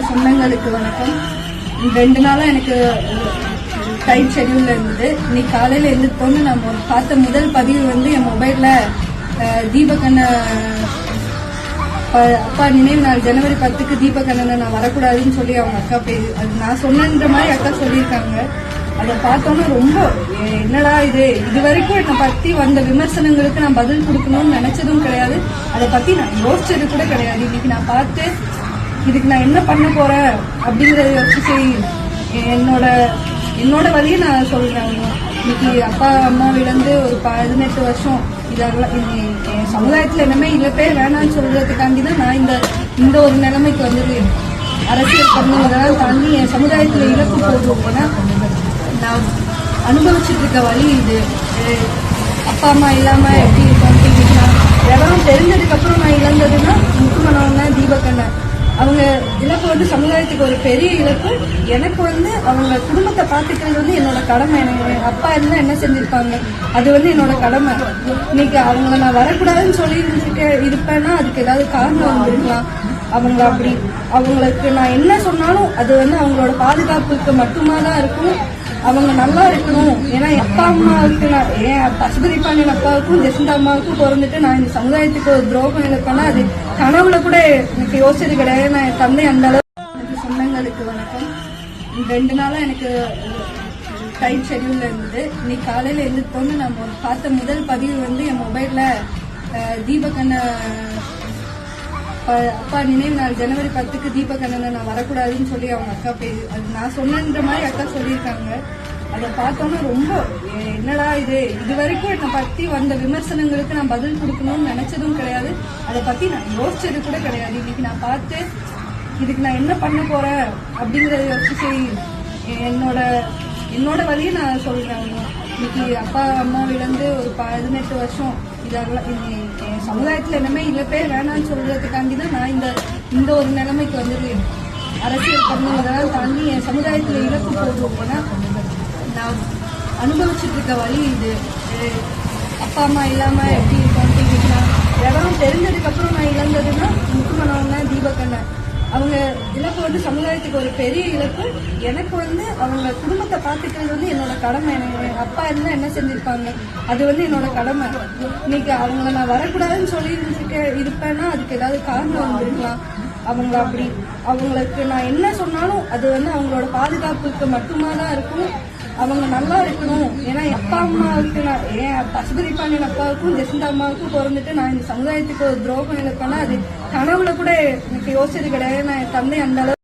சொந்தங்களுக்கு வணக்கம். 2 நாளா எனக்கு டைட் ஷெட்யூல்ல இருந்தது. இன்னைக்கு காலையில எழுந்திருப்போன்னு நான் பார்த்த முதல் பதிவு என் மொபைல்ல தீபகண்ண அப்பா நினைவு நாள் ஜனவரி 10க்கு தீபகண்ணனை நான் வரக்கூடாதுன்னு சொல்லி அவங்க அக்கா அது நான் சொன்னன்ற மாதிரி அக்கா சொல்லியிருக்காங்க. அதை பார்த்தோன்னா ரொம்ப என்னடா இது வரைக்கும் என்னை பத்தி வந்த விமர்சனங்களுக்கு நான் பதில் கொடுக்கணும்னு நினைச்சதும் கிடையாது. அதை பத்தி நான் யோசிச்சது கூட கிடையாது. இன்னைக்கு நான் பார்த்து இதுக்கு நான் என்ன பண்ண போறேன் அப்படிங்கறத யோசிச்சு என்னோட வழியை நான் சொல்றேன். இன்னைக்கு அப்பா அம்மா இழந்து ஒரு 18 வருஷம் இதெல்லாம் என் சமுதாயத்துல என்னமே இல்லப்பே வேணான்னு சொல்றதுக்காண்டி தான் நான் இந்த ஒரு நிலைமைக்கு வந்தது. அரசியல் பண்ணதெல்லாம் தாண்டி என் சமுதாயத்துல இழப்பு போடுவோம்னா நான் அனுபவிச்சுட்டு இருக்க வழி இது. அப்பா அம்மா இல்லாம எப்படி இருக்கோம் விவரம் தெரிஞ்சதுக்கு அப்புறம் நான் இழந்ததுன்னா முத்துமனவங்க தீபகண்ணன் அவங்க இழப்பு சமுதாயத்துக்கு ஒரு பெரிய இழப்பு. எனக்கு அவங்க குடும்பத்தை பாத்துக்கிறது என்னோட கடமை. அப்பா இருந்தா என்ன செஞ்சிருப்பாங்க, அது என்னோட கடமை. இன்னைக்கு அவங்கள நான் வரக்கூடாதுன்னு சொல்லி இருப்பேன்னா அதுக்கு ஏதாவது காரணம் வந்திருக்கலாம். அவங்களுக்கு நான் என்ன சொன்னாலும் அது அவங்களோட பாதுகாப்புக்கு மட்டுமா தான் இருக்கும். அவங்க நல்லா இருக்கணும். ஏன்னா அப்பா அம்மாவுக்கு ஏன் பசுபதி பாண்டியன் அப்பாவுக்கும் ஜெசிந்தா அம்மாவுக்கும் பிறந்துட்டு நான் இந்த சமுதாயத்துக்கு ஒரு துரோகம் இழப்பேன்னா அது கனவுல கூட எனக்கு யோசிச்சது கிடையாது. நான் என் தந்தை அந்த அளவுக்கு. சொந்தங்களுக்கு வணக்கம். 2 நாளா எனக்கு டைட் ஷெட்யூல்ல இருந்தது. இன்னைக்கு காலையில எழுந்திருப்போன்னு நான் பார்த்த முதல் பதிவு என் மொபைல்ல தீபகண்ண அப்பா நினைவு நாள் ஜனவரி 10க்கு தீபகண்ணனை நான் வரக்கூடாதுன்னு சொல்லி அவங்க அக்கா அது நான் சொன்னன்ற மாதிரி அக்கா சொல்லியிருக்காங்க. அதை பார்த்தோன்னா ரொம்ப என்னடா இது வரைக்கும் என்னை பத்தி வந்த விமர்சனங்களுக்கு நான் பதில் கொடுக்கணும்னு நினைச்சதும் கிடையாது. அதை பத்தி நான் யோசிச்சது கூட கிடையாது. இன்னைக்கு நான் பார்த்து இதுக்கு நான் என்ன பண்ண போறேன் அப்படிங்கறத யோசிச்சு என்னோட வழியை நான் சொல்றேன். இன்னைக்கு அப்பா அம்மா இழந்து ஒரு 18 வருஷம் இதெல்லாம் என் சமுதாயத்துல என்னமே இல்லப்பே வேணான்னு சொல்றதுக்காண்டி தான் நான் இந்த ஒரு நிலைமைக்கு வந்தது. அரசியல் பண்ணதெல்லாம் தாண்டி என் சமுதாயத்துல இழப்பு போடுவோம்னா நான் அனுபவிச்சுட்டு இருக்க வழி இது. அப்பா அம்மா இல்லாம எப்படி இருக்கோம் விவரம் தெரிஞ்சதுக்கு அப்புறம் நான் இழந்ததுன்னா முத்துமனவங்க தீபகண்ணன் அவங்க இழப்பு சமுதாயத்துக்கு ஒரு பெரிய இழப்பு. எனக்கு அவங்க குடும்பத்தை பாத்துக்கிறது என்னோட கடமை. அப்பா இருந்தா என்ன செஞ்சிருப்பாங்க, அது என்னோட கடமை. இன்னைக்கு அவங்கள நான் வரக்கூடாதுன்னு சொல்லி இருப்பேன்னா அதுக்கு ஏதாவது காரணம் வந்திருக்கலாம். அவங்களுக்கு நான் என்ன சொன்னாலும் அது அவங்களோட பாதுகாப்புக்கு மட்டுமா தான் இருக்கும். அவங்க நல்லா இருக்கணும். ஏன்னா அப்பா அம்மாவுக்கு ஏன் பசுபதி பாண்டியன் அப்பாவுக்கும் ஜெசிந்தா அம்மாவுக்கும் பிறந்துட்டு நான் இந்த சமுதாயத்துக்கு ஒரு துரோகம் இழப்பேன்னா அது கனவுல கூட எனக்கு யோசிச்சது கிடையாது. நான் என் தந்தை அந்த அளவு